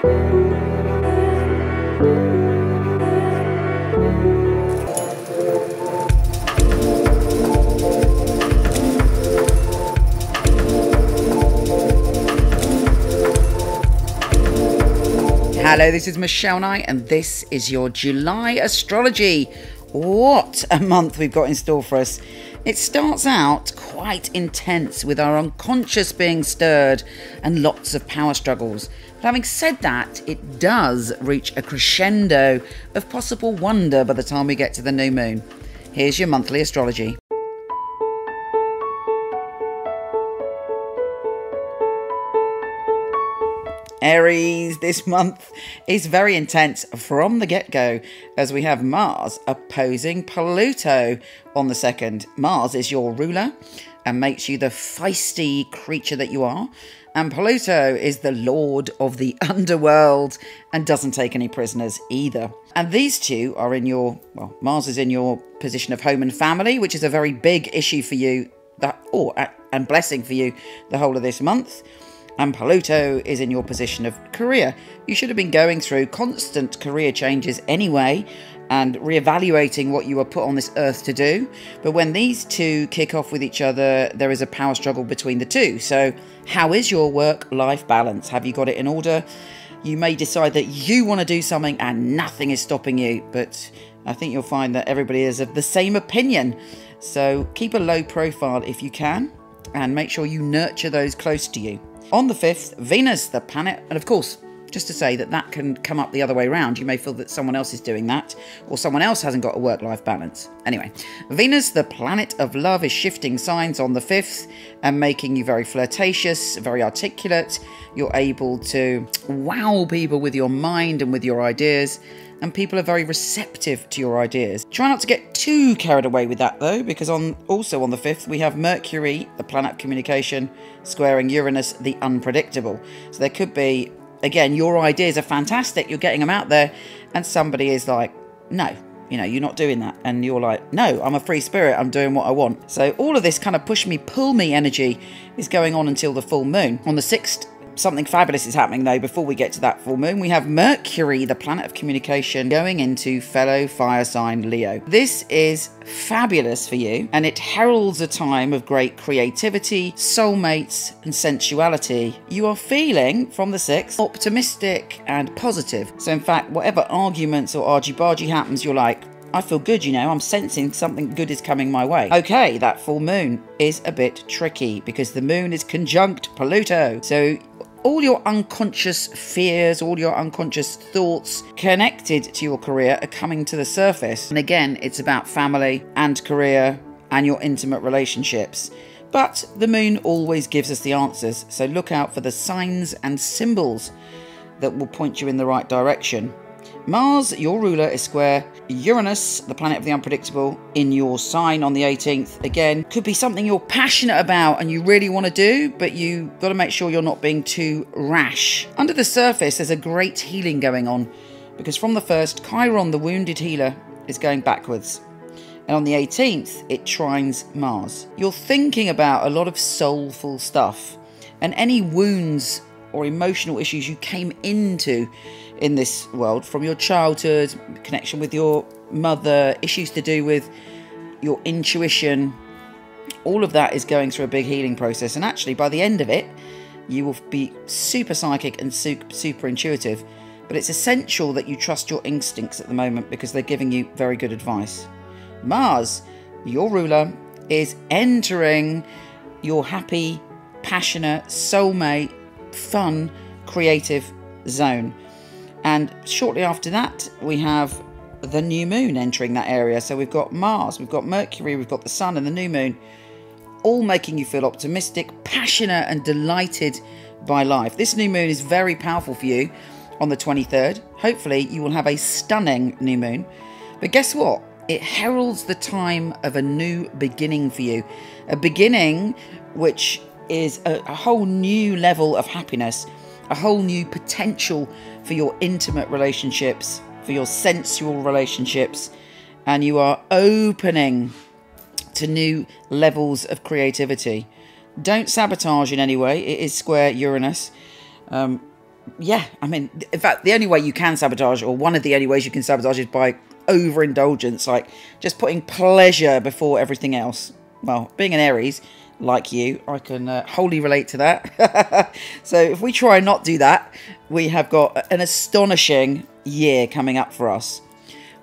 Hello, this is Michele Knight, and this is your July astrology. What a month we've got in store for us. It starts out quite intense with our unconscious being stirred and lots of power struggles. But having said that, it does reach a crescendo of possible wonder by the time we get to the new moon. Here's your monthly astrology. Aries, this month is very intense from the get-go as we have Mars opposing Pluto on the 2nd. Mars is your ruler and makes you the feisty creature that you are. And Pluto is the lord of the underworld and doesn't take any prisoners either. And these two are in your, well, Mars is in your position of home and family, which is a very big issue for you, and blessing for you the whole of this month. And Pluto is in your position of career. You should have been going through constant career changes anyway and reevaluating what you were put on this earth to do. But when these two kick off with each other, there is a power struggle between the two. So how is your work-life balance? Have you got it in order? You may decide that you want to do something and nothing is stopping you, but I think you'll find that everybody is of the same opinion. So keep a low profile if you can, and make sure you nurture those close to you. On the 5th, Venus, the planet, and of course, just to say that that can come up the other way around. You may feel that someone else is doing that, or someone else hasn't got a work-life balance. Anyway, Venus, the planet of love, is shifting signs on the 5th and making you very flirtatious, very articulate. You're able to wow people with your mind and with your ideas, and people are very receptive to your ideas. Try not to get too carried away with that though, because also on the 5th we have Mercury, the planet of communication, squaring Uranus, the unpredictable. So there could be, again, your ideas are fantastic, you're getting them out there, and somebody is like, no, you know, you're not doing that. And you're like, no, I'm a free spirit, I'm doing what I want. So all of this kind of push me, pull me energy is going on until the full moon. On the 6th, something fabulous is happening though before we get to that full moon. We have Mercury, the planet of communication, going into fellow fire sign Leo. This is fabulous for you, and it heralds a time of great creativity, soulmates and sensuality. You are feeling, from the 6th, optimistic and positive. So in fact, whatever arguments or argy-bargy happens, you're like, I feel good, you know, I'm sensing something good is coming my way. Okay, that full moon is a bit tricky because the moon is conjunct Pluto. So all your unconscious fears, all your unconscious thoughts connected to your career are coming to the surface. And again, it's about family and career and your intimate relationships. But the moon always gives us the answers. So look out for the signs and symbols that will point you in the right direction. Mars, your ruler, is square Uranus, the planet of the unpredictable, in your sign on the 18th. Again, could be something you're passionate about and you really want to do, but you got to make sure you're not being too rash. Under the surface, there's a great healing going on, because from the 1st, Chiron, the wounded healer, is going backwards. And on the 18th, it trines Mars. You're thinking about a lot of soulful stuff, and any wounds or emotional issues you came into in this world from your childhood, connection with your mother, issues to do with your intuition, all of that is going through a big healing process. And actually, by the end of it, you will be super psychic and super intuitive. But it's essential that you trust your instincts at the moment, because they're giving you very good advice. Mars, your ruler, is entering your happy, passionate, soulmate, fun, creative zone. And shortly after that, we have the new moon entering that area. So we've got Mars, we've got Mercury, we've got the sun and the new moon, all making you feel optimistic, passionate and delighted by life. This new moon is very powerful for you on the 23rd. Hopefully you will have a stunning new moon. But guess what? It heralds the time of a new beginning for you. A beginning which is a whole new level of happiness, a whole new potential for your intimate relationships, for your sensual relationships, and you are opening to new levels of creativity. Don't sabotage in any way. It is square Uranus. yeah, I mean, in fact, the only way you can sabotage, or one of the only ways you can sabotage, is by overindulgence, like just putting pleasure before everything else. Well, being an Aries, like you, I can wholly relate to that. So if we try and not do that, we have got an astonishing year coming up for us.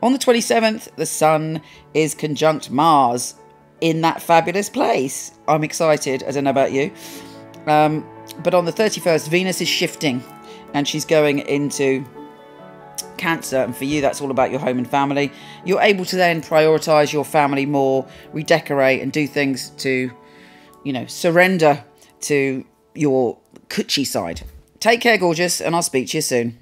On the 27th, the Sun is conjunct Mars in that fabulous place. I'm excited. I don't know about you. But on the 31st, Venus is shifting and she's going into Cancer. And for you, that's all about your home and family. You're able to then prioritise your family more, redecorate and do things to, you know, surrender to your coochie side. Take care, gorgeous, and I'll speak to you soon.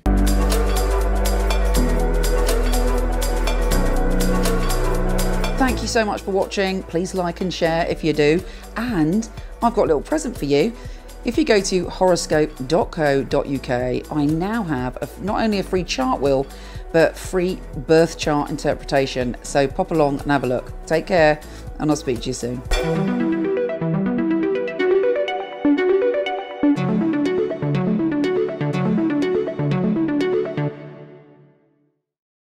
Thank you so much for watching. Please like and share if you do. And I've got a little present for you. If you go to horoscope.co.uk, I now have not only a free chart wheel, but free birth chart interpretation. So pop along and have a look. Take care, and I'll speak to you soon.